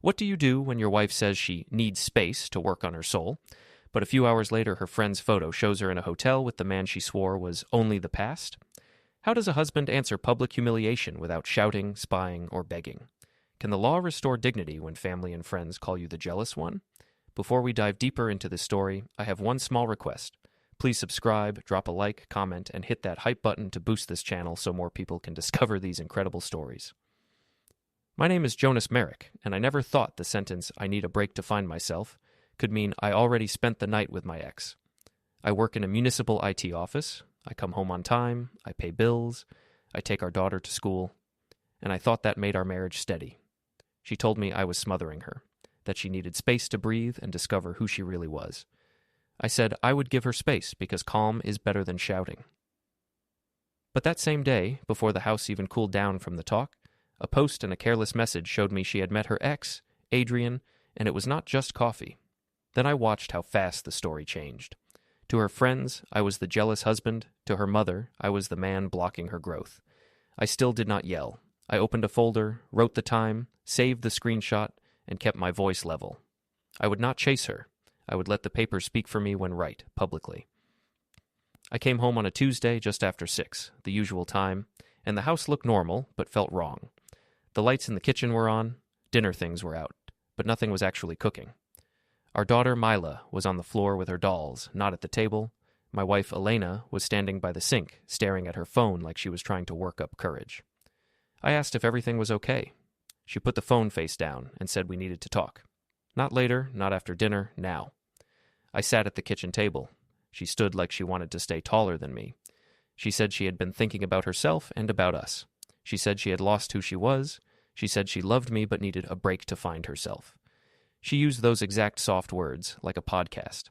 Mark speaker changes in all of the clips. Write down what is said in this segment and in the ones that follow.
Speaker 1: What do you do when your wife says she needs space to work on her soul, but a few hours later her friend's photo shows her in a hotel with the man she swore was only the past? How does a husband answer public humiliation without shouting, spying, or begging? Can the law restore dignity when family and friends call you the jealous one? Before we dive deeper into this story, I have one small request. Please subscribe, drop a like, comment, and hit that hype button to boost this channel so more people can discover these incredible stories. My name is Jonas Merrick, and I never thought the sentence, "I need a break to find myself," could mean I already spent the night with my ex. I work in a municipal IT office, I come home on time, I pay bills, I take our daughter to school, and I thought that made our marriage steady. She told me I was smothering her, that she needed space to breathe and discover who she really was. I said I would give her space because calm is better than shouting. But that same day, before the house even cooled down from the talk, a post and a careless message showed me she had met her ex, Adrian, and it was not just coffee. Then I watched how fast the story changed. To her friends, I was the jealous husband. To her mother, I was the man blocking her growth. I still did not yell. I opened a folder, wrote the time, saved the screenshot, and kept my voice level. I would not chase her. I would let the paper speak for me when right, publicly. I came home on a Tuesday just after 6, the usual time, and the house looked normal, but felt wrong. The lights in the kitchen were on, dinner things were out, but nothing was actually cooking. Our daughter Mila was on the floor with her dolls, not at the table. My wife Elena was standing by the sink, staring at her phone like she was trying to work up courage. I asked if everything was okay. She put the phone face down and said we needed to talk. Not later, not after dinner, now. I sat at the kitchen table. She stood like she wanted to stay taller than me. She said she had been thinking about herself and about us. She said she had lost who she was. She said she loved me but needed a break to find herself. She used those exact soft words, like a podcast.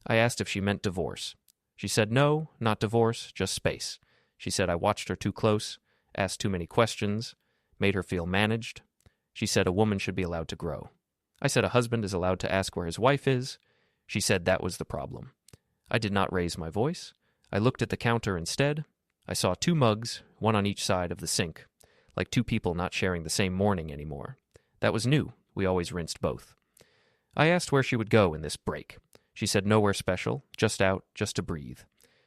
Speaker 1: I asked if she meant divorce. She said no, not divorce, just space. She said I watched her too close, asked too many questions, made her feel managed. She said a woman should be allowed to grow. I said a husband is allowed to ask where his wife is. She said that was the problem. I did not raise my voice. I looked at the counter instead. I saw 2 mugs, one on each side of the sink, like 2 people not sharing the same morning anymore. That was new. We always rinsed both. I asked where she would go in this break. She said nowhere special, just out, just to breathe.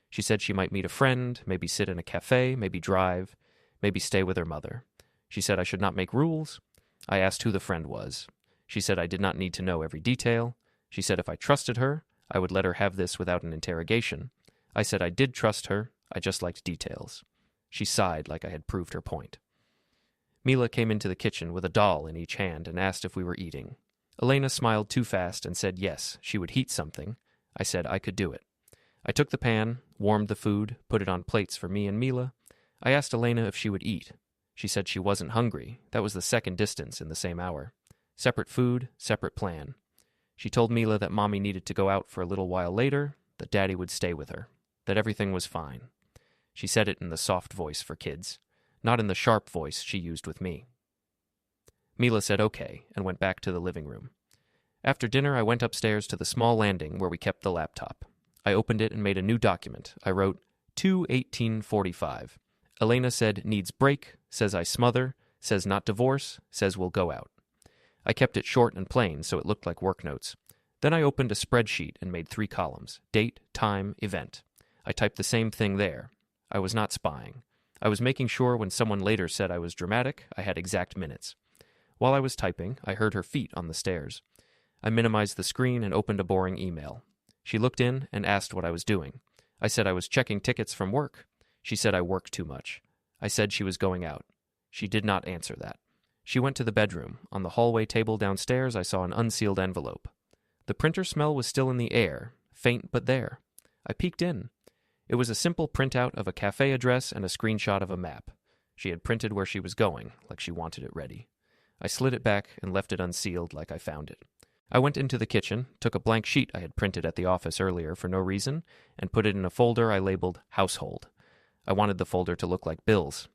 Speaker 1: She said she might meet a friend, maybe sit in a cafe, maybe drive, maybe stay with her mother. She said I should not make rules. I asked who the friend was. She said I did not need to know every detail. She said if I trusted her, I would let her have this without an interrogation. I said I did trust her, I just liked details. She sighed like I had proved her point. Mila came into the kitchen with a doll in each hand and asked if we were eating. Elena smiled too fast and said yes, she would heat something. I said I could do it. I took the pan, warmed the food, put it on plates for me and Mila. I asked Elena if she would eat. She said she wasn't hungry. That was the second distance in the same hour. Separate food, separate plan. She told Mila that Mommy needed to go out for a little while later, that Daddy would stay with her, that everything was fine. She said it in the soft voice for kids, not in the sharp voice she used with me. Mila said okay and went back to the living room. After dinner, I went upstairs to the small landing where we kept the laptop. I opened it and made a new document. I wrote 2/1845. Elena said needs break, says I smother, says not divorce, says we'll go out. I kept it short and plain so it looked like work notes. Then I opened a spreadsheet and made 3 columns: date, time, event. I typed the same thing there. I was not spying. I was making sure when someone later said I was dramatic, I had exact minutes. While I was typing, I heard her feet on the stairs. I minimized the screen and opened a boring email. She looked in and asked what I was doing. I said I was checking tickets from work. She said I worked too much. I said she was going out. She did not answer that. She went to the bedroom. On the hallway table downstairs, I saw an unsealed envelope. The printer smell was still in the air, faint but there. I peeked in. It was a simple printout of a cafe address and a screenshot of a map. She had printed where she was going, like she wanted it ready. I slid it back and left it unsealed like I found it. I went into the kitchen, took a blank sheet I had printed at the office earlier for no reason, and put it in a folder I labeled Household. I wanted the folder to look like bills.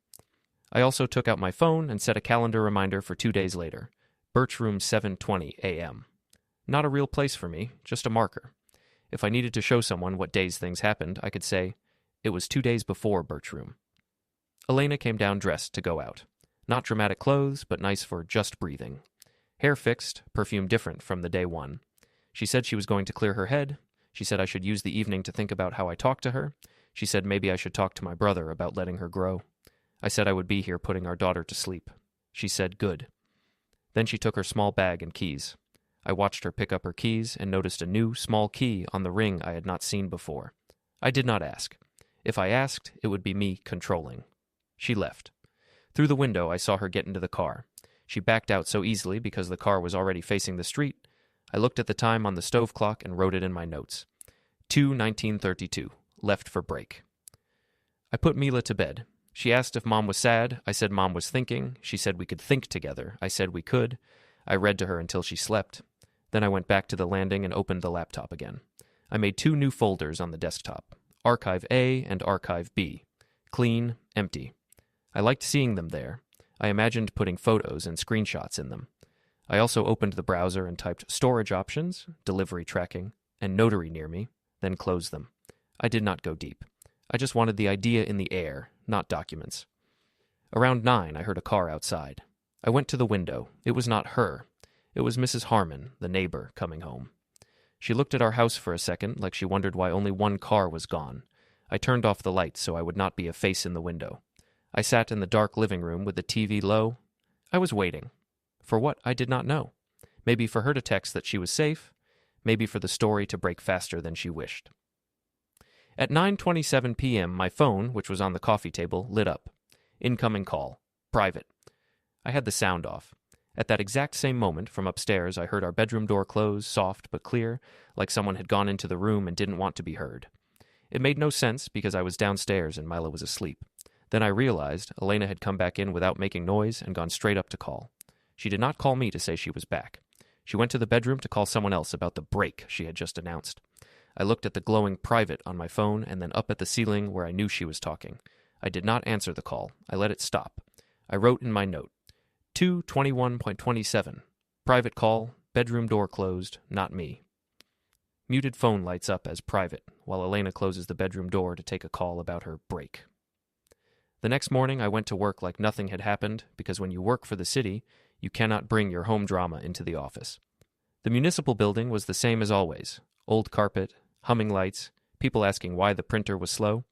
Speaker 1: I also took out my phone and set a calendar reminder for 2 days later. Birch Room 7:20 a.m. Not a real place for me, just a marker. If I needed to show someone what days things happened, I could say, it was 2 days before Birch Room. Elena came down dressed to go out. Not dramatic clothes, but nice for just breathing. Hair fixed, perfume different from the day one. She said she was going to clear her head. She said I should use the evening to think about how I talked to her. She said maybe I should talk to my brother about letting her grow. I said I would be here putting our daughter to sleep. She said good. Then she took her small bag and keys. I watched her pick up her keys and noticed a new, small key on the ring I had not seen before. I did not ask. If I asked, it would be me controlling. She left. Through the window, I saw her get into the car. She backed out so easily because the car was already facing the street. I looked at the time on the stove clock and wrote it in my notes. 2:19:32. Left for break. I put Mila to bed. She asked if Mom was sad. I said Mom was thinking. She said we could think together. I said we could. I read to her until she slept. Then I went back to the landing and opened the laptop again. I made 2 new folders on the desktop, Archive A and Archive B. Clean, empty. I liked seeing them there. I imagined putting photos and screenshots in them. I also opened the browser and typed storage options, delivery tracking, and notary near me, then closed them. I did not go deep. I just wanted the idea in the air, not documents. Around 9, I heard a car outside. I went to the window. It was not her. It was Mrs. Harmon, the neighbor, coming home. She looked at our house for a second, like she wondered why only one car was gone. I turned off the lights so I would not be a face in the window. I sat in the dark living room with the TV low. I was waiting. For what, I did not know. Maybe for her to text that she was safe. Maybe for the story to break faster than she wished. At 9:27 p.m., my phone, which was on the coffee table, lit up. Incoming call. Private. I had the sound off. At that exact same moment, from upstairs, I heard our bedroom door close, soft but clear, like someone had gone into the room and didn't want to be heard. It made no sense because I was downstairs and Mila was asleep. Then I realized Elena had come back in without making noise and gone straight up to call. She did not call me to say she was back. She went to the bedroom to call someone else about the break she had just announced. I looked at the glowing private on my phone and then up at the ceiling where I knew she was talking. I did not answer the call. I let it stop. I wrote in my note, 2:21:27. Private call, bedroom door closed, not me. Muted phone lights up as private, while Elena closes the bedroom door to take a call about her break. The next morning I went to work like nothing had happened, because when you work for the city, you cannot bring your home drama into the office. The municipal building was the same as always. Old carpet, humming lights, people asking why the printer was slow.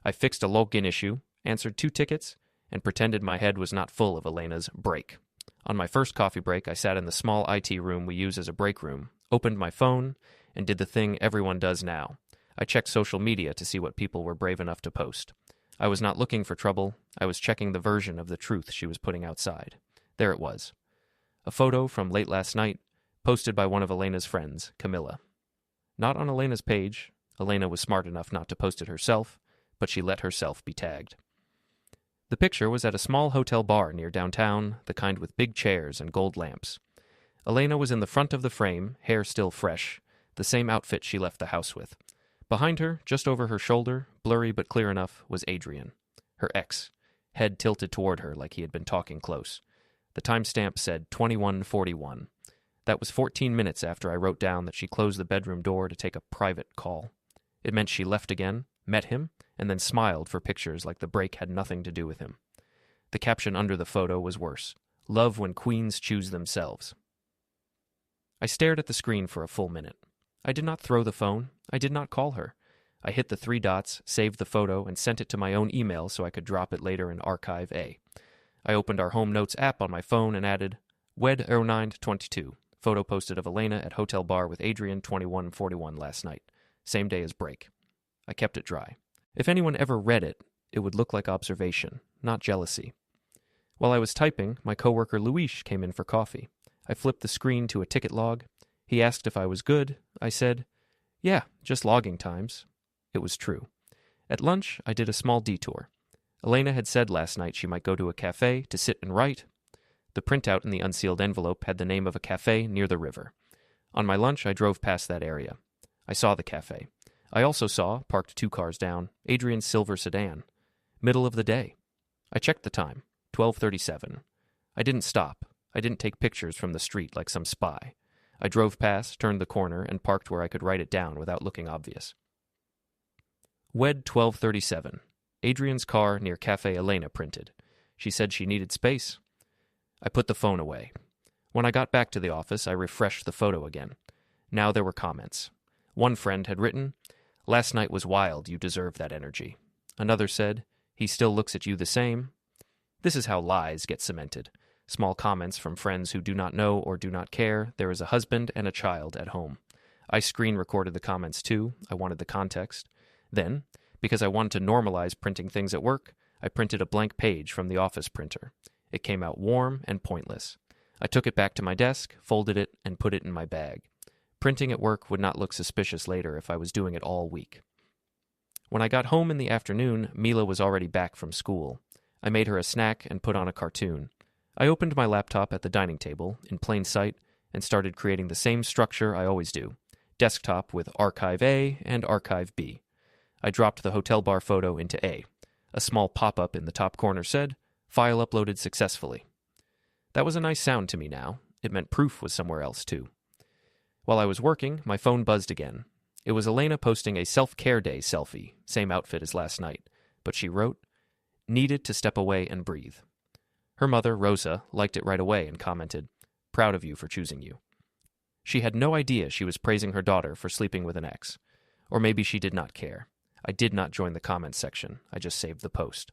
Speaker 1: I fixed a login issue, answered 2 tickets, and pretended my head was not full of Elena's break. On my first coffee break, I sat in the small IT room we use as a break room, opened my phone, and did the thing everyone does now. I checked social media to see what people were brave enough to post. I was not looking for trouble. I was checking the version of the truth she was putting outside. There it was. A photo from late last night, posted by one of Elena's friends, Camilla. Not on Elena's page. Elena was smart enough not to post it herself, but she let herself be tagged. The picture was at a small hotel bar near downtown, the kind with big chairs and gold lamps. Elena was in the front of the frame, hair still fresh, the same outfit she left the house with. Behind her, just over her shoulder, blurry but clear enough, was Adrian, her ex, head tilted toward her like he had been talking close. The timestamp said 21:41. That was 14 minutes after I wrote down that she closed the bedroom door to take a private call. It meant she left again, met him, and then smiled for pictures like the break had nothing to do with him. The caption under the photo was worse. Love when queens choose themselves. I stared at the screen for a full minute. I did not throw the phone. I did not call her. I hit the 3 dots, saved the photo, and sent it to my own email so I could drop it later in Archive A. I opened our Home Notes app on my phone and added, Wed 09:22. Photo posted of Elena at hotel bar with Adrian 21:41 last night. Same day as break. I kept it dry. If anyone ever read it, it would look like observation, not jealousy. While I was typing, my coworker Luis came in for coffee. I flipped the screen to a ticket log. He asked if I was good. I said, yeah, just logging times. It was true. At lunch, I did a small detour. Elena had said last night she might go to a cafe to sit and write. The printout in the unsealed envelope had the name of a cafe near the river. On my lunch, I drove past that area. I saw the cafe. I also saw, parked 2 cars down, Adrian's silver sedan. Middle of the day. I checked the time, 12:37. I didn't stop. I didn't take pictures from the street like some spy. I drove past, turned the corner, and parked where I could write it down without looking obvious. Wed 12:37. Adrian's car near Cafe Elena printed. She said she needed space. I put the phone away. When I got back to the office, I refreshed the photo again. Now there were comments. One friend had written, "Last night was wild, you deserve that energy." Another said, "He still looks at you the same." This is how lies get cemented. Small comments from friends who do not know or do not care there is a husband and a child at home. I screen recorded the comments too. I wanted the context. Then, because I wanted to normalize printing things at work, I printed a blank page from the office printer. It came out warm and pointless. I took it back to my desk, folded it, and put it in my bag. Printing at work would not look suspicious later if I was doing it all week. When I got home in the afternoon, Mila was already back from school. I made her a snack and put on a cartoon. I opened my laptop at the dining table, in plain sight, and started creating the same structure I always do. Desktop with Archive A and Archive B. I dropped the hotel bar photo into A. A small pop-up in the top corner said, "File uploaded successfully." That was a nice sound to me now. It meant proof was somewhere else, too. While I was working, my phone buzzed again. It was Elena posting a self-care day selfie, same outfit as last night, but she wrote, "Needed to step away and breathe." Her mother, Rosa, liked it right away and commented, "Proud of you for choosing you." She had no idea she was praising her daughter for sleeping with an ex. Or maybe she did not care. I did not join the comments section. I just saved the post.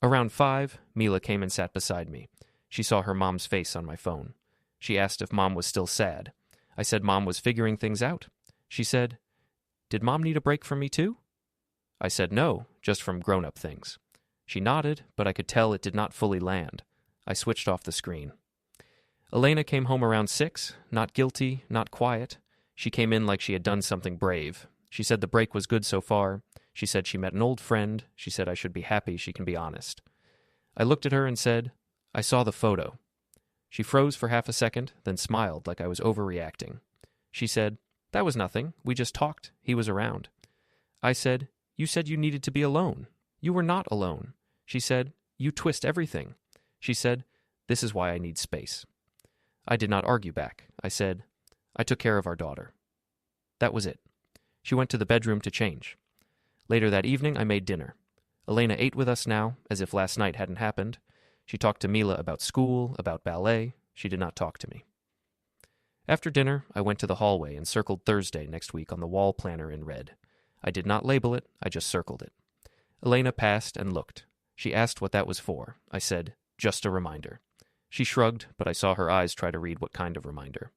Speaker 1: Around 5, Mila came and sat beside me. She saw her mom's face on my phone. She asked if Mom was still sad. I said Mom was figuring things out. She said, "Did Mom need a break from me too?" I said no, just from grown-up things. She nodded, but I could tell it did not fully land. I switched off the screen. Elena came home around 6, not guilty, not quiet. She came in like she had done something brave. She said the break was good so far. She said she met an old friend. She said I should be happy she can be honest. I looked at her and said, "I saw the photo." She froze for half a second, then smiled like I was overreacting. She said, "That was nothing. We just talked. He was around." I said, "You said you needed to be alone. You were not alone." She said, "You twist everything." She said, "This is why I need space." I did not argue back. I said, "I took care of our daughter." That was it. She went to the bedroom to change. Later that evening, I made dinner. Elena ate with us now, as if last night hadn't happened. She talked to Mila about school, about ballet. She did not talk to me. After dinner, I went to the hallway and circled Thursday next week on the wall planner in red. I did not label it, I just circled it. Elena passed and looked. She asked what that was for. I said, "Just a reminder." She shrugged, but I saw her eyes try to read what kind of reminder.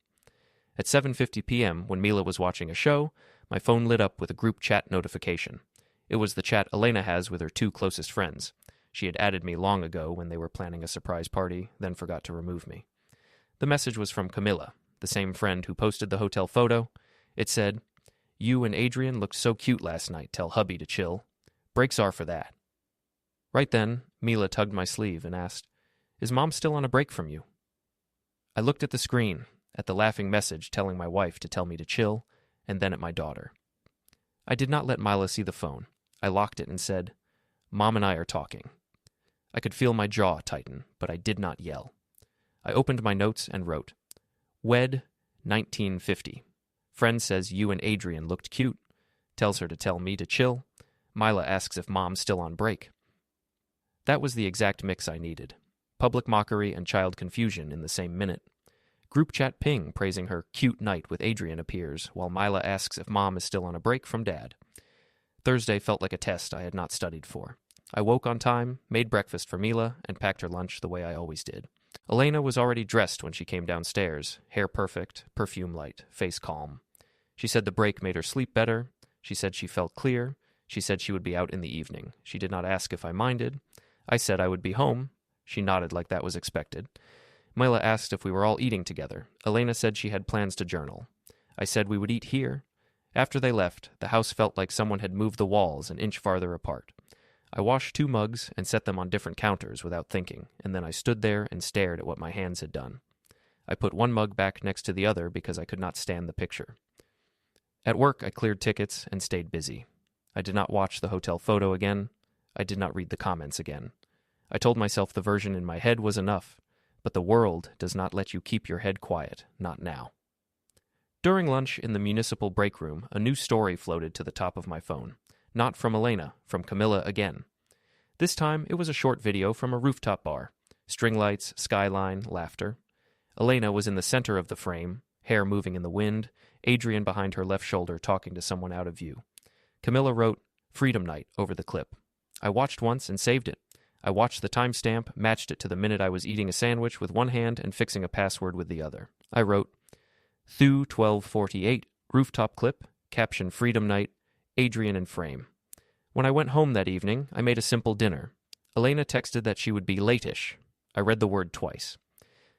Speaker 1: At 7:50 p.m., when Mila was watching a show, my phone lit up with a group chat notification. It was the chat Elena has with her 2 closest friends. She had added me long ago when they were planning a surprise party, then forgot to remove me. The message was from Camilla, the same friend who posted the hotel photo. It said, "You and Adrian looked so cute last night, tell hubby to chill. Breaks are for that." Right then, Mila tugged my sleeve and asked, "Is Mom still on a break from you?" I looked at the screen, at the laughing message telling my wife to tell me to chill, and then at my daughter. I did not let Mila see the phone. I locked it and said, "Mom and I are talking." I could feel my jaw tighten, but I did not yell. I opened my notes and wrote, "Wed, 1950. Friend says you and Adrian looked cute. Tells her to tell me to chill. Mila asks if Mom's still on break." That was the exact mix I needed. Public mockery and child confusion in the same minute. Group chat ping praising her cute night with Adrian appears, while Mila asks if Mom is still on a break from Dad. Thursday felt like a test I had not studied for. I woke on time, made breakfast for Mila, and packed her lunch the way I always did. Elena was already dressed when she came downstairs, hair perfect, perfume light, face calm. She said the break made her sleep better. She said she felt clear. She said she would be out in the evening. She did not ask if I minded. I said I would be home. She nodded like that was expected. Mila asked if we were all eating together. Elena said she had plans to journal. I said we would eat here. After they left, the house felt like someone had moved the walls an inch farther apart. I washed 2 mugs and set them on different counters without thinking, and then I stood there and stared at what my hands had done. I put 1 mug back next to the other because I could not stand the picture. At work, I cleared tickets and stayed busy. I did not watch the hotel photo again. I did not read the comments again. I told myself the version in my head was enough, but the world does not let you keep your head quiet, not now. During lunch in the municipal break room, a new story floated to the top of my phone. Not from Elena, from Camilla again. This time, it was a short video from a rooftop bar. String lights, skyline, laughter. Elena was in the center of the frame, hair moving in the wind, Adrian behind her left shoulder talking to someone out of view. Camilla wrote Freedom Night over the clip. I watched once and saved it. I watched the timestamp, matched it to the minute I was eating a sandwich with one hand and fixing a password with the other. I wrote, Thu 1248, rooftop clip, caption Freedom Night, Adrian in frame. When I went home that evening, I made a simple dinner. Elena texted that she would be late-ish. I read the word twice.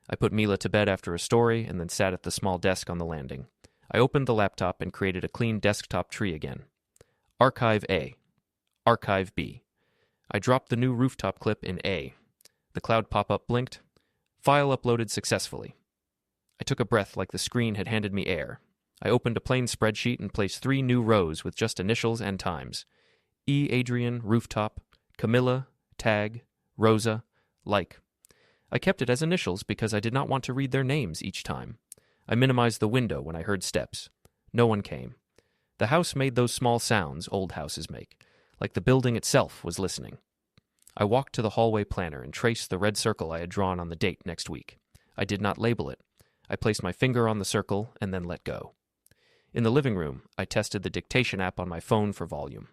Speaker 1: I put Mila to bed after a story and then sat at the small desk on the landing. I opened the laptop and created a clean desktop tree again. Archive A. Archive B. I dropped the new rooftop clip in A. The cloud pop-up blinked. File uploaded successfully. I took a breath like the screen had handed me air. I opened a plain spreadsheet and placed 3 new rows with just initials and times. E. Adrian, rooftop, Camilla, tag, Rosa, like. I kept it as initials because I did not want to read their names each time. I minimized the window when I heard steps. No one came. The house made those small sounds old houses make, like the building itself was listening. I walked to the hallway planner and traced the red circle I had drawn on the date next week. I did not label it. I placed my finger on the circle and then let go. In the living room, I tested the dictation app on my phone for volume.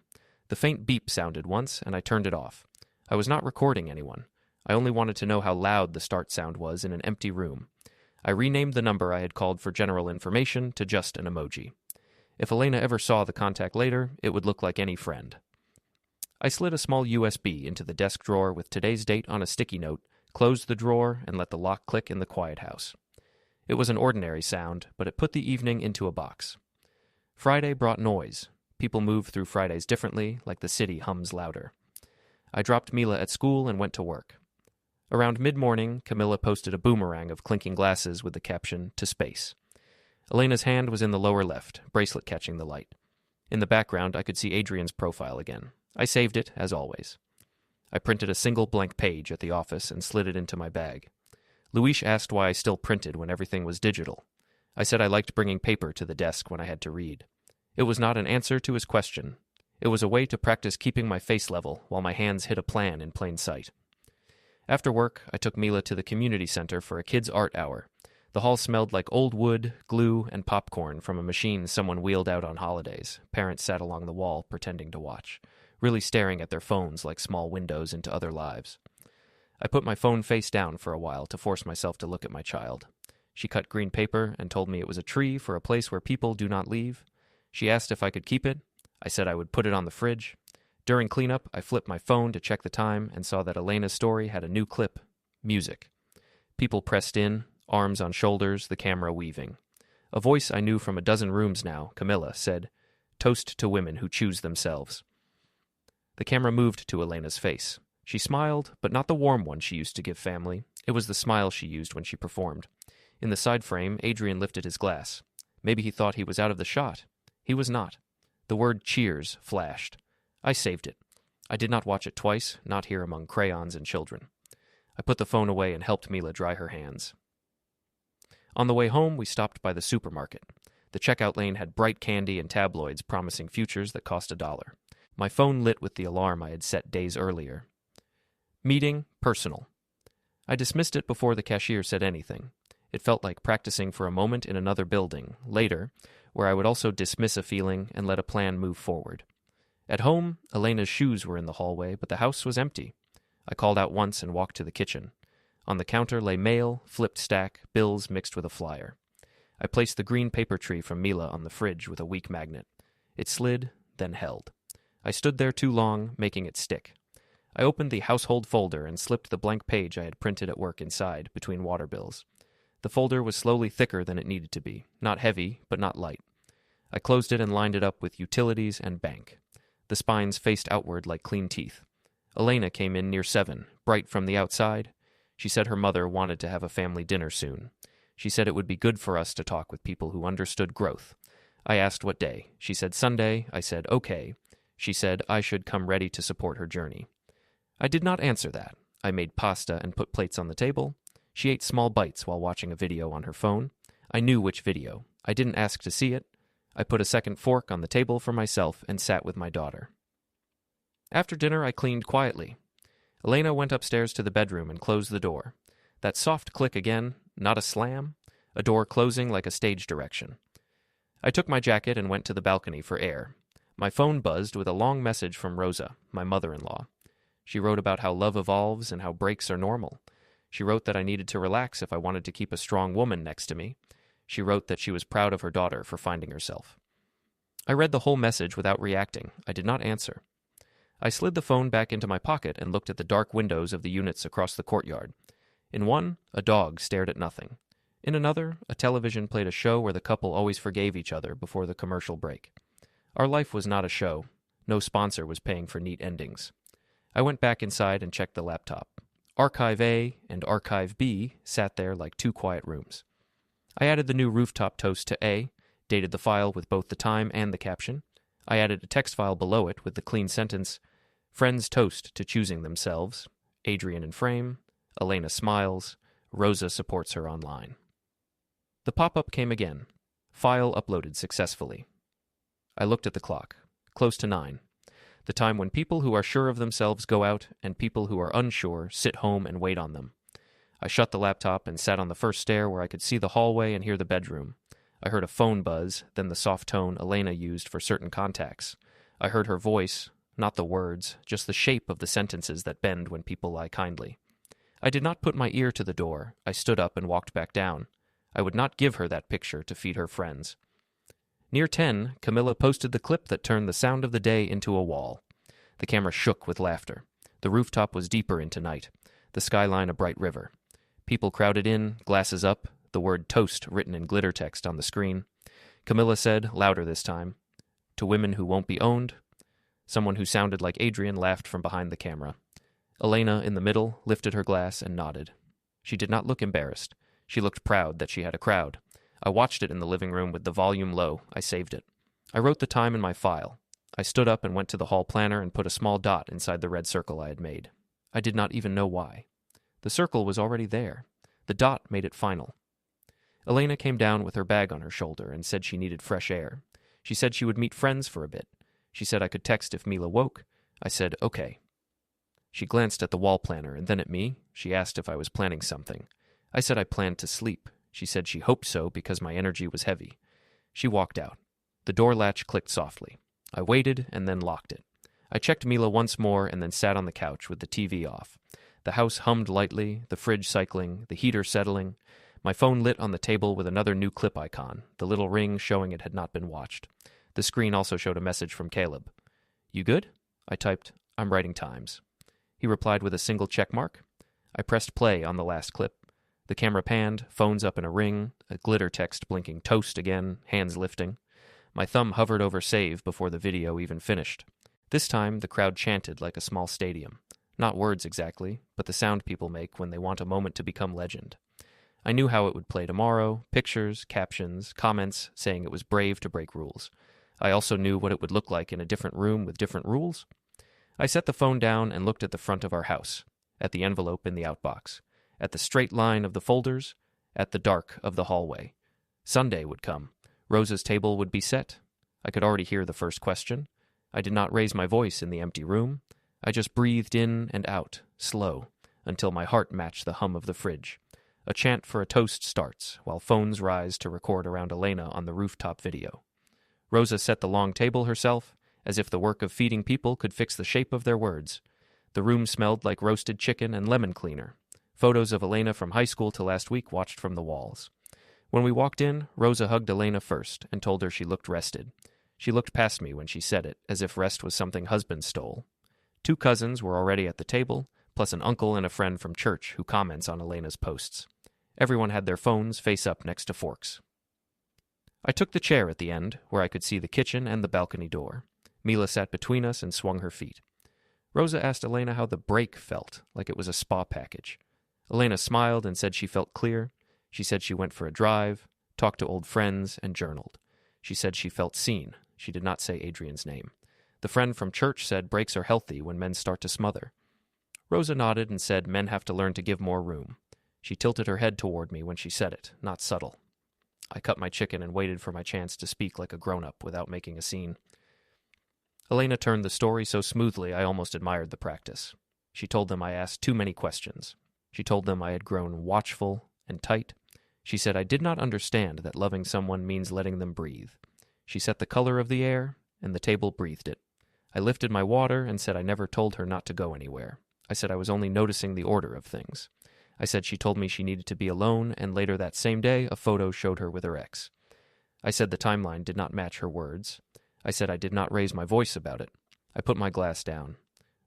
Speaker 1: The faint beep sounded once, and I turned it off. I was not recording anyone. I only wanted to know how loud the start sound was in an empty room. I renamed the number I had called for general information to just an emoji. If Elena ever saw the contact later, it would look like any friend. I slid a small USB into the desk drawer with today's date on a sticky note, closed the drawer, and let the lock click in the quiet house. It was an ordinary sound, but it put the evening into a box. Friday brought noise. People move through Fridays differently, like the city hums louder. I dropped Mila at school and went to work. Around mid-morning, Camilla posted a boomerang of clinking glasses with the caption, "To space." Elena's hand was in the lower left, bracelet catching the light. In the background, I could see Adrian's profile again. I saved it, as always. I printed a single blank page at the office and slid it into my bag. Luis asked why I still printed when everything was digital. I said I liked bringing paper to the desk when I had to read. It was not an answer to his question. It was a way to practice keeping my face level while my hands hit a plan in plain sight. After work, I took Mila to the community center for a kids' art hour. The hall smelled like old wood, glue, and popcorn from a machine someone wheeled out on holidays. Parents sat along the wall, pretending to watch, really staring at their phones like small windows into other lives. I put my phone face down for a while to force myself to look at my child. She cut green paper and told me it was a tree for a place where people do not leave. She asked if I could keep it. I said I would put it on the fridge. During cleanup, I flipped my phone to check the time and saw that Elena's story had a new clip, music. People pressed in, arms on shoulders, the camera weaving. A voice I knew from a dozen rooms now, Camilla, said, "Toast to women who choose themselves." The camera moved to Elena's face. She smiled, but not the warm one she used to give family. It was the smile she used when she performed. In the side frame, Adrian lifted his glass. Maybe he thought he was out of the shot. He was not. The word cheers flashed. I saved it. I did not watch it twice, not here among crayons and children. I put the phone away and helped Mila dry her hands. On the way home, we stopped by the supermarket. The checkout lane had bright candy and tabloids promising futures that cost $1. My phone lit with the alarm I had set days earlier. Meeting, personal. I dismissed it before the cashier said anything. It felt like practicing for a moment in another building, later, where I would also dismiss a feeling and let a plan move forward. At home, Elena's shoes were in the hallway, but the house was empty. I called out once and walked to the kitchen. On the counter lay mail, flipped stack, bills mixed with a flyer. I placed the green paper tree from Mila on the fridge with a weak magnet. It slid, then held. I stood there too long, making it stick. I opened the household folder and slipped the blank page I had printed at work inside, between water bills. The folder was slowly thicker than it needed to be, not heavy, but not light. I closed it and lined it up with utilities and bank. The spines faced outward like clean teeth. Elena came in near 7, bright from the outside. She said her mother wanted to have a family dinner soon. She said it would be good for us to talk with people who understood growth. I asked what day. She said Sunday. I said okay. She said I should come ready to support her journey. I did not answer that. I made pasta and put plates on the table. She ate small bites while watching a video on her phone. I knew which video. I didn't ask to see it. I put a second fork on the table for myself and sat with my daughter. After dinner, I cleaned quietly. Elena went upstairs to the bedroom and closed the door. That soft click again, not a slam, a door closing like a stage direction. I took my jacket and went to the balcony for air. My phone buzzed with a long message from Rosa, my mother-in-law. She wrote about how love evolves and how breaks are normal. She wrote that I needed to relax if I wanted to keep a strong woman next to me. She wrote that she was proud of her daughter for finding herself. I read the whole message without reacting. I did not answer. I slid the phone back into my pocket and looked at the dark windows of the units across the courtyard. In one, a dog stared at nothing. In another, a television played a show where the couple always forgave each other before the commercial break. Our life was not a show. No sponsor was paying for neat endings. I went back inside and checked the laptop. Archive A and Archive B sat there like two quiet rooms. I added the new rooftop toast to A, dated the file with both the time and the caption. I added a text file below it with the clean sentence, "Friends toast to choosing themselves. Adrian in frame. Elena smiles. Rosa supports her online." The pop-up came again. File uploaded successfully. I looked at the clock. Close to 9. The time when people who are sure of themselves go out and people who are unsure sit home and wait on them. I shut the laptop and sat on the first stair where I could see the hallway and hear the bedroom. I heard a phone buzz, then the soft tone Elena used for certain contacts. I heard her voice, not the words, just the shape of the sentences that bend when people lie kindly. I did not put my ear to the door. I stood up and walked back down. I would not give her that picture to feed her friends. Near 10, Camilla posted the clip that turned the sound of the day into a wall. The camera shook with laughter. The rooftop was deeper into night, the skyline a bright river. People crowded in, glasses up, the word toast written in glitter text on the screen. Camilla said, louder this time, "To women who won't be owned." Someone who sounded like Adrian laughed from behind the camera. Elena, in the middle, lifted her glass and nodded. She did not look embarrassed. She looked proud that she had a crowd. I watched it in the living room with the volume low. I saved it. I wrote the time in my file. I stood up and went to the hall planner and put a small dot inside the red circle I had made. I did not even know why. The circle was already there. The dot made it final. Elena came down with her bag on her shoulder and said she needed fresh air. She said she would meet friends for a bit. She said I could text if Mila woke. I said, okay. She glanced at the wall planner and then at me. She asked if I was planning something. I said I planned to sleep. She said she hoped so because my energy was heavy. She walked out. The door latch clicked softly. I waited and then locked it. I checked Mila once more and then sat on the couch with the TV off. The house hummed lightly, the fridge cycling, the heater settling. My phone lit on the table with another new clip icon, the little ring showing it had not been watched. The screen also showed a message from Caleb. "You good?" I typed, "I'm writing times." He replied with a single check mark. I pressed play on the last clip. The camera panned, phones up in a ring, a glitter text blinking toast again, hands lifting. My thumb hovered over save before the video even finished. This time, the crowd chanted like a small stadium. Not words exactly, but the sound people make when they want a moment to become legend. I knew how it would play tomorrow, pictures, captions, comments saying it was brave to break rules. I also knew what it would look like in a different room with different rules. I set the phone down and looked at the front of our house, at the envelope in the outbox, at the straight line of the folders, at the dark of the hallway. Sunday would come. Rosa's table would be set. I could already hear the first question. I did not raise my voice in the empty room. I just breathed in and out, slow, until my heart matched the hum of the fridge. A chant for a toast starts, while phones rise to record around Elena on the rooftop video. Rosa set the long table herself, as if the work of feeding people could fix the shape of their words. The room smelled like roasted chicken and lemon cleaner. Photos of Elena from high school to last week watched from the walls. When we walked in, Rosa hugged Elena first and told her she looked rested. She looked past me when she said it, as if rest was something husbands stole. 2 cousins were already at the table, plus an uncle and a friend from church who comments on Elena's posts. Everyone had their phones face up next to forks. I took the chair at the end, where I could see the kitchen and the balcony door. Mila sat between us and swung her feet. Rosa asked Elena how the break felt, like it was a spa package. Elena smiled and said she felt clear. She said she went for a drive, talked to old friends, and journaled. She said she felt seen. She did not say Adrian's name. The friend from church said breaks are healthy when men start to smother. Rosa nodded and said men have to learn to give more room. She tilted her head toward me when she said it, not subtle. I cut my chicken and waited for my chance to speak like a grown-up without making a scene. Elena turned the story so smoothly I almost admired the practice. She told them I asked too many questions. She told them I had grown watchful and tight. She said I did not understand that loving someone means letting them breathe. She set the color of the air, and the table breathed it. I lifted my water and said I never told her not to go anywhere. I said I was only noticing the order of things. I said she told me she needed to be alone, and later that same day a photo showed her with her ex. I said the timeline did not match her words. I said I did not raise my voice about it. I put my glass down.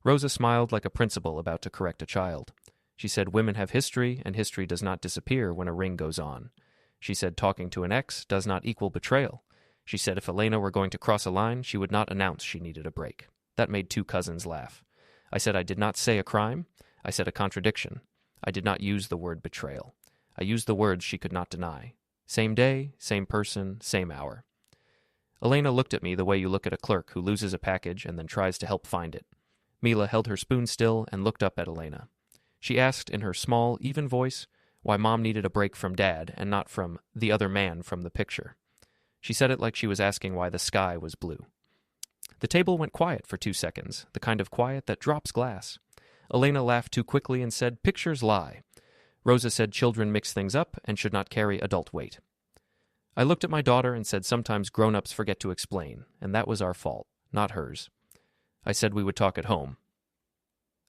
Speaker 1: Rosa smiled like a principal about to correct a child. She said women have history, and history does not disappear when a ring goes on. She said talking to an ex does not equal betrayal. She said if Elena were going to cross a line, she would not announce she needed a break. That made two cousins laugh. I said I did not say a crime. I said a contradiction. I did not use the word betrayal. I used the words she could not deny. Same day, same person, same hour. Elena looked at me the way you look at a clerk who loses a package and then tries to help find it. Mila held her spoon still and looked up at Elena. She asked in her small, even voice why Mom needed a break from Dad and not from the other man from the picture. She said it like she was asking why the sky was blue. The table went quiet for 2 seconds, the kind of quiet that drops glass. Elena laughed too quickly and said, "Pictures lie." Rosa said children mix things up and should not carry adult weight. I looked at my daughter and said sometimes grown-ups forget to explain, and that was our fault, not hers. I said we would talk at home.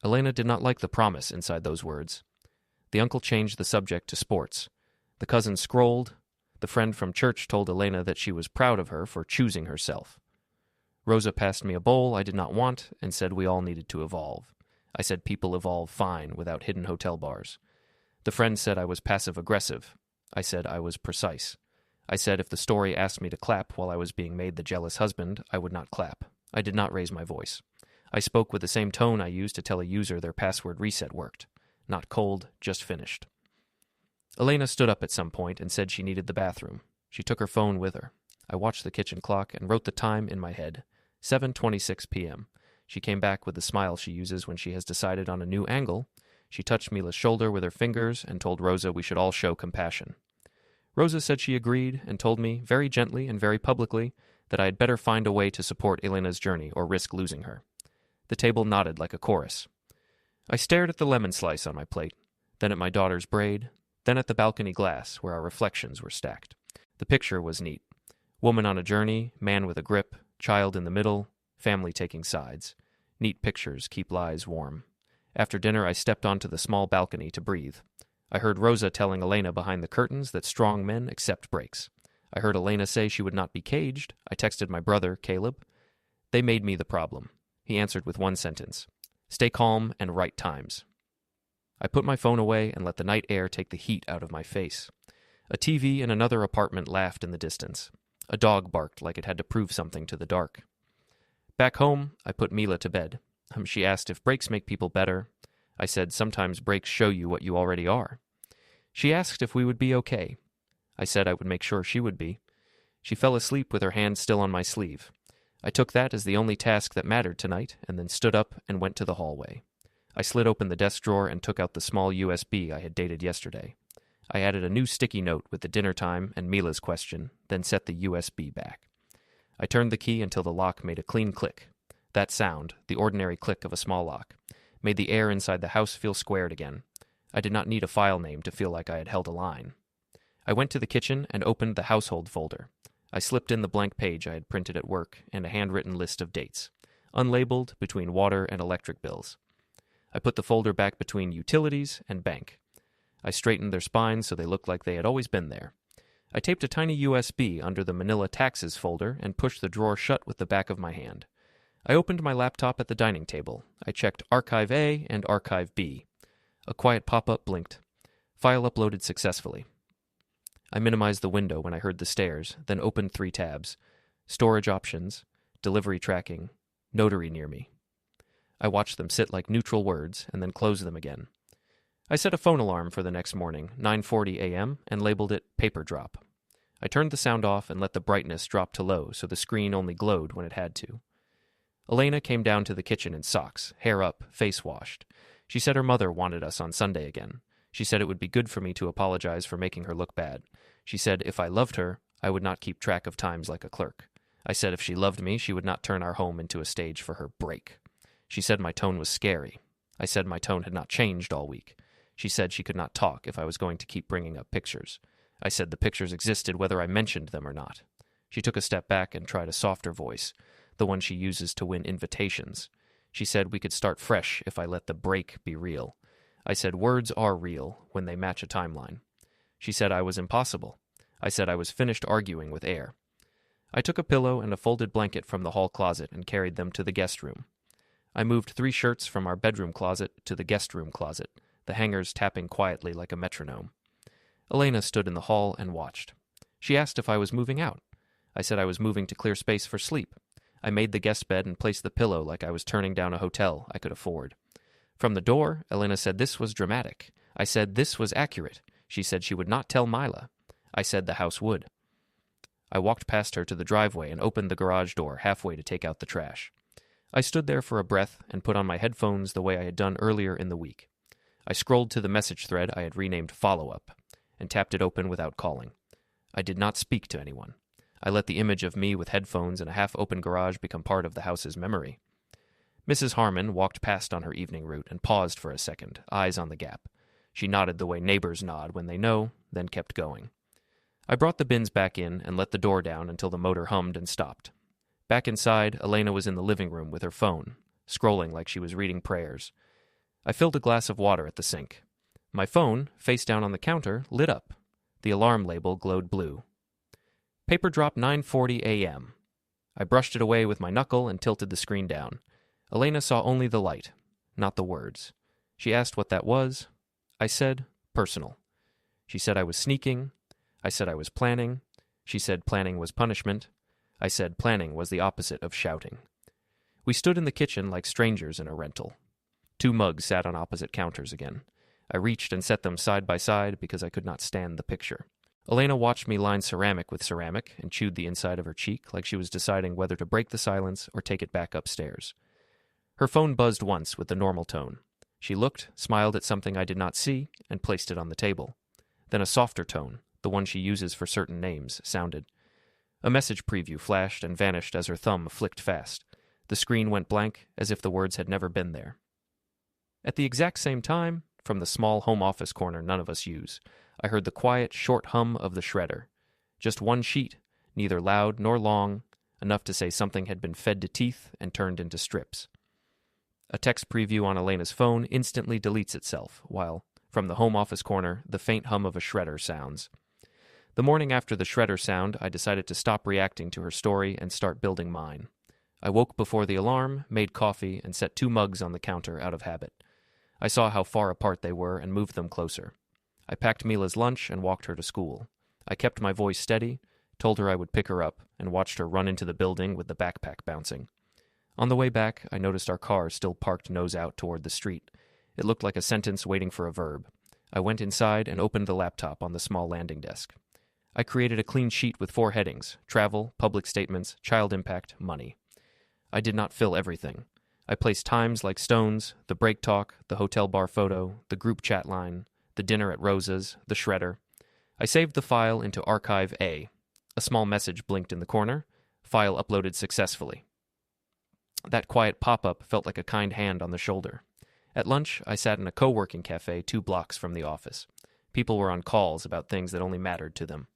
Speaker 1: Elena did not like the promise inside those words. The uncle changed the subject to sports. The cousin scrolled. The friend from church told Elena that she was proud of her for choosing herself. Rosa passed me a bowl I did not want and said we all needed to evolve. I said people evolve fine without hidden hotel bars. The friend said I was passive-aggressive. I said I was precise. I said if the story asked me to clap while I was being made the jealous husband, I would not clap. I did not raise my voice. I spoke with the same tone I used to tell a user their password reset worked. Not cold, just finished. Elena stood up at some point and said she needed the bathroom. She took her phone with her. I watched the kitchen clock and wrote the time in my head. 7:26 p.m. She came back with the smile she uses when she has decided on a new angle. She touched Mila's shoulder with her fingers and told Rosa we should all show compassion. Rosa said she agreed and told me, very gently and very publicly, that I had better find a way to support Elena's journey or risk losing her. The table nodded like a chorus. I stared at the lemon slice on my plate, then at my daughter's braid, then at the balcony glass where our reflections were stacked. The picture was neat. Woman on a journey, man with a grip, child in the middle, family taking sides. Neat pictures keep lives warm. After dinner, I stepped onto the small balcony to breathe. I heard Rosa telling Elena behind the curtains that strong men accept breaks. I heard Elena say she would not be caged. I texted my brother, Caleb. They made me the problem. He answered with one sentence. Stay calm and write times. I put my phone away and let the night air take the heat out of my face. A TV in another apartment laughed in the distance. A dog barked like it had to prove something to the dark. Back home, I put Mila to bed. She asked if breaks make people better. I said sometimes breaks show you what you already are. She asked if we would be okay. I said I would make sure she would be. She fell asleep with her hand still on my sleeve. I took that as the only task that mattered tonight, and then stood up and went to the hallway. I slid open the desk drawer and took out the small USB I had dated yesterday. I added a new sticky note with the dinner time and Mila's question, then set the USB back. I turned the key until the lock made a clean click. That sound, the ordinary click of a small lock, made the air inside the house feel squared again. I did not need a file name to feel like I had held a line. I went to the kitchen and opened the household folder. I slipped in the blank page I had printed at work and a handwritten list of dates, unlabeled between water and electric bills. I put the folder back between utilities and bank. I straightened their spines so they looked like they had always been there. I taped a tiny USB under the Manila taxes folder and pushed the drawer shut with the back of my hand. I opened my laptop at the dining table. I checked Archive A and Archive B. A quiet pop-up blinked. File uploaded successfully. I minimized the window when I heard the stairs, then opened 3 tabs. Storage options, delivery tracking, notary near me. I watched them sit like neutral words and then closed them again. I set a phone alarm for the next morning, 9:40 a.m., and labeled it paper drop. I turned the sound off and let the brightness drop to low so the screen only glowed when it had to. Elena came down to the kitchen in socks, hair up, face washed. She said her mother wanted us on Sunday again. She said it would be good for me to apologize for making her look bad. She said if I loved her, I would not keep track of times like a clerk. I said if she loved me, she would not turn our home into a stage for her break. She said my tone was scary. I said my tone had not changed all week. She said she could not talk if I was going to keep bringing up pictures. I said the pictures existed whether I mentioned them or not. She took a step back and tried a softer voice, the one she uses to win invitations. She said we could start fresh if I let the break be real. I said words are real when they match a timeline. She said I was impossible. I said I was finished arguing with air. I took a pillow and a folded blanket from the hall closet and carried them to the guest room. I moved 3 shirts from our bedroom closet to the guest room closet, the hangers tapping quietly like a metronome. Elena stood in the hall and watched. She asked if I was moving out. I said I was moving to clear space for sleep. I made the guest bed and placed the pillow like I was turning down a hotel I could afford. From the door, Elena said this was dramatic. I said this was accurate. She said she would not tell Mila. I said the house would. I walked past her to the driveway and opened the garage door halfway to take out the trash. I stood there for a breath and put on my headphones the way I had done earlier in the week. I scrolled to the message thread I had renamed Follow-Up and tapped it open without calling. I did not speak to anyone. I let the image of me with headphones and a half-open garage become part of the house's memory. Mrs. Harmon walked past on her evening route and paused for a second, eyes on the gap. She nodded the way neighbors nod when they know, then kept going. I brought the bins back in and let the door down until the motor hummed and stopped. Back inside, Elena was in the living room with her phone, scrolling like she was reading prayers. I filled a glass of water at the sink. My phone, face down on the counter, lit up. The alarm label glowed blue. Paper drop 9:40 a.m. I brushed it away with my knuckle and tilted the screen down. Elena saw only the light, not the words. She asked what that was. I said, personal. She said I was sneaking. I said I was planning. She said planning was punishment. I said planning was the opposite of shouting. We stood in the kitchen like strangers in a rental. 2 mugs sat on opposite counters again. I reached and set them side by side because I could not stand the picture. Elena watched me line ceramic with ceramic and chewed the inside of her cheek like she was deciding whether to break the silence or take it back upstairs. Her phone buzzed once with the normal tone. She looked, smiled at something I did not see, and placed it on the table. Then a softer tone, the one she uses for certain names, sounded. A message preview flashed and vanished as her thumb flicked fast. The screen went blank, as if the words had never been there. At the exact same time, from the small home office corner none of us use, I heard the quiet, short hum of the shredder. Just 1 sheet, neither loud nor long, enough to say something had been fed to teeth and turned into strips. A text preview on Elena's phone instantly deletes itself, while, from the home office corner, the faint hum of a shredder sounds. The morning after the shredder sound, I decided to stop reacting to her story and start building mine. I woke before the alarm, made coffee, and set 2 mugs on the counter out of habit. I saw how far apart they were and moved them closer. I packed Mila's lunch and walked her to school. I kept my voice steady, told her I would pick her up, and watched her run into the building with the backpack bouncing. On the way back, I noticed our car still parked nose out toward the street. It looked like a sentence waiting for a verb. I went inside and opened the laptop on the small landing desk. I created a clean sheet with 4 headings: travel, public statements, child impact, money. I did not fill everything. I placed times like stones, the break talk, the hotel bar photo, the group chat line, the dinner at Rosa's, the shredder. I saved the file into Archive A. A small message blinked in the corner. File uploaded successfully. That quiet pop-up felt like a kind hand on the shoulder. At lunch, I sat in a co-working cafe 2 blocks from the office. People were on calls about things that only mattered to them.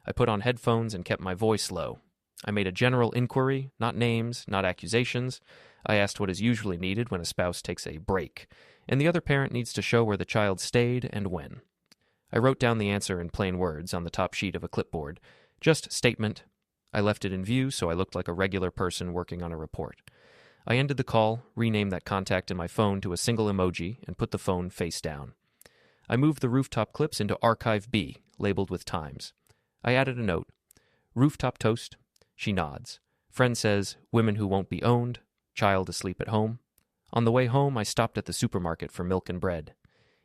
Speaker 1: I put on headphones and kept my voice low. I made a general inquiry, not names, not accusations. I asked what is usually needed when a spouse takes a break, and the other parent needs to show where the child stayed and when. I wrote down the answer in plain words on the top sheet of a clipboard. Just statement. I left it in view so I looked like a regular person working on a report. I ended the call, renamed that contact in my phone to a single emoji, and put the phone face down. I moved the rooftop clips into Archive B, labeled with times. I added a note. Rooftop toast. She nods. Friend says, women who won't be owned. Child asleep at home. On the way home, I stopped at the supermarket for milk and bread.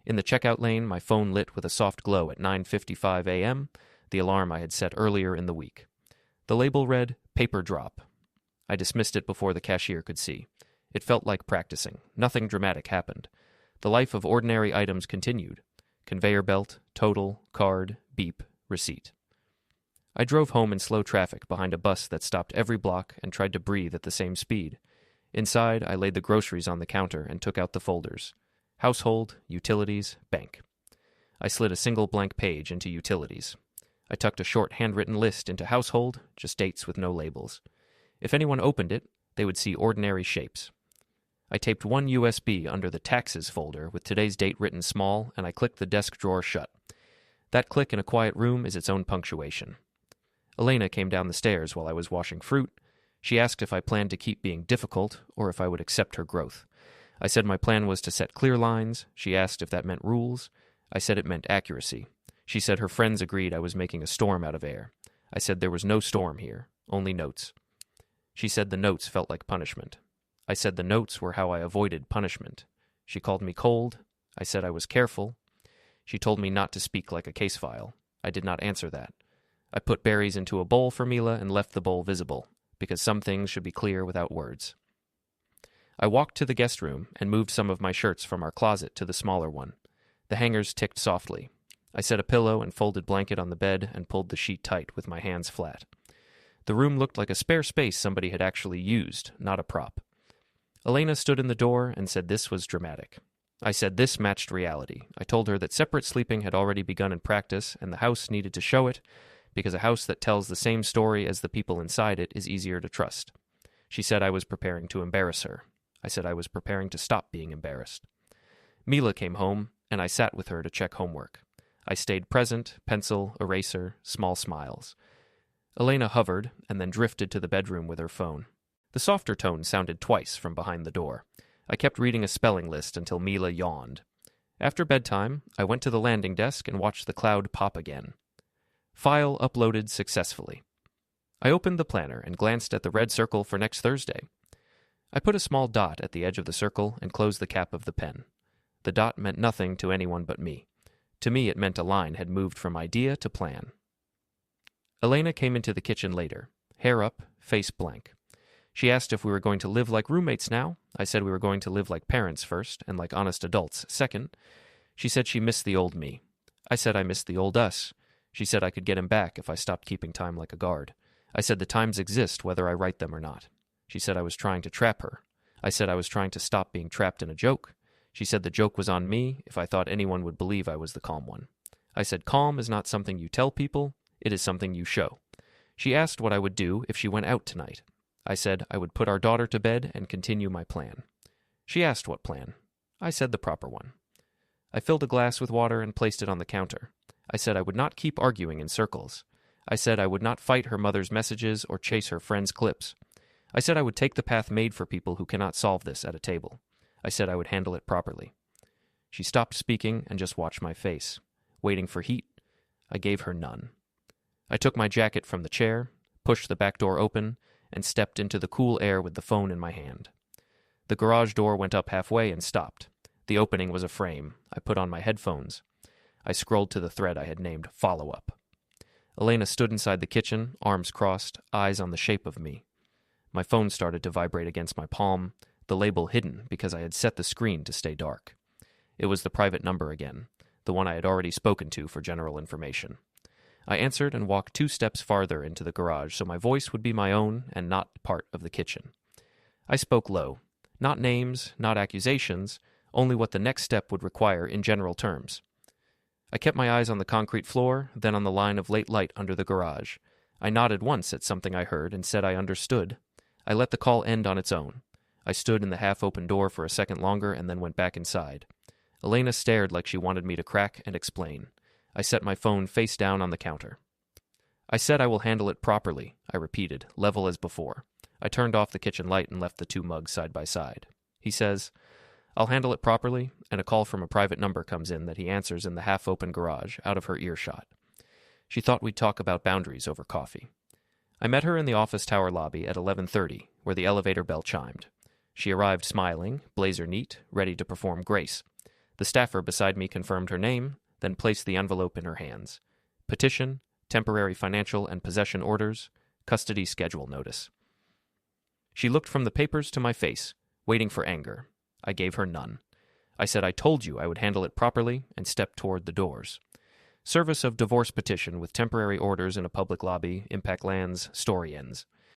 Speaker 1: In the checkout lane, my phone lit with a soft glow at 9:55 a.m., the alarm I had set earlier in the week. The label read, paper drop. I dismissed it before the cashier could see. It felt like practicing. Nothing dramatic happened. The life of ordinary items continued. Conveyor belt, total, card, beep, receipt. I drove home in slow traffic behind a bus that stopped every block and tried to breathe at the same speed. Inside, I laid the groceries on the counter and took out the folders. Household, utilities, bank. I slid a single blank page into utilities. I tucked a short handwritten list into household, just dates with no labels. If anyone opened it, they would see ordinary shapes. I taped one USB under the taxes folder with today's date written small, and I clicked the desk drawer shut. That click in a quiet room is its own punctuation. Elena came down the stairs while I was washing fruit. She asked if I planned to keep being difficult or if I would accept her growth. I said my plan was to set clear lines. She asked if that meant rules. I said it meant accuracy. She said her friends agreed I was making a storm out of air. I said there was no storm here, only notes. She said the notes felt like punishment. I said the notes were how I avoided punishment. She called me cold. I said I was careful. She told me not to speak like a case file. I did not answer that. I put berries into a bowl for Mila and left the bowl visible, because some things should be clear without words. I walked to the guest room and moved some of my shirts from our closet to the smaller one. The hangers ticked softly. I set a pillow and folded blanket on the bed and pulled the sheet tight with my hands flat. The room looked like a spare space somebody had actually used, not a prop. Elena stood in the door and said this was dramatic. I said this matched reality. I told her that separate sleeping had already begun in practice and the house needed to show it, because a house that tells the same story as the people inside it is easier to trust. She said I was preparing to embarrass her. I said I was preparing to stop being embarrassed. Mila came home, and I sat with her to check homework. I stayed present, pencil, eraser, small smiles. Elena hovered and then drifted to the bedroom with her phone. The softer tone sounded twice from behind the door. I kept reading a spelling list until Mila yawned. After bedtime, I went to the landing desk and watched the cloud pop again. File uploaded successfully. I opened the planner and glanced at the red circle for next Thursday. I put a small dot at the edge of the circle and closed the cap of the pen. The dot meant nothing to anyone but me. To me, it meant a line had moved from idea to plan. Elena came into the kitchen later, hair up, face blank. She asked if we were going to live like roommates now. I said we were going to live like parents first and like honest adults second. She said she missed the old me. I said I missed the old us. She said I could get him back if I stopped keeping time like a guard. I said the times exist whether I write them or not. She said I was trying to trap her. I said I was trying to stop being trapped in a joke. She said the joke was on me if I thought anyone would believe I was the calm one. I said calm is not something you tell people, it is something you show. She asked what I would do if she went out tonight. I said I would put our daughter to bed and continue my plan. She asked what plan. I said the proper one. I filled a glass with water and placed it on the counter. I said I would not keep arguing in circles. I said I would not fight her mother's messages or chase her friends' clips. I said I would take the path made for people who cannot solve this at a table. I said I would handle it properly. She stopped speaking and just watched my face, waiting for heat. I gave her none. I took my jacket from the chair, pushed the back door open, and stepped into the cool air with the phone in my hand. The garage door went up halfway and stopped. The opening was a frame. I put on my headphones. I scrolled to the thread I had named Follow-Up. Elena stood inside the kitchen, arms crossed, eyes on the shape of me. My phone started to vibrate against my palm, the label hidden because I had set the screen to stay dark. It was the private number again, the one I had already spoken to for general information. I answered and walked 2 steps farther into the garage so my voice would be my own and not part of the kitchen. I spoke low. Not names, not accusations, only what the next step would require in general terms. I kept my eyes on the concrete floor, then on the line of late light under the garage. I nodded once at something I heard and said I understood. I let the call end on its own. I stood in the half-open door for a second longer and then went back inside. Elena stared like she wanted me to crack and explain. I set my phone face down on the counter. I said I will handle it properly, I repeated, level as before. I turned off the kitchen light and left the 2 mugs side by side. He says, I'll handle it properly, and a call from a private number comes in that he answers in the half-open garage, out of her earshot. She thought we'd talk about boundaries over coffee. I met her in the office tower lobby at 11:30, where the elevator bell chimed. She arrived smiling, blazer neat, ready to perform grace. The staffer beside me confirmed her name, then placed the envelope in her hands. Petition, temporary financial and possession orders, custody schedule notice. She looked from the papers to my face, waiting for anger. I gave her none. I said I told you I would handle it properly and stepped toward the doors. Service of divorce petition with temporary orders in a public lobby, impact lands, story ends.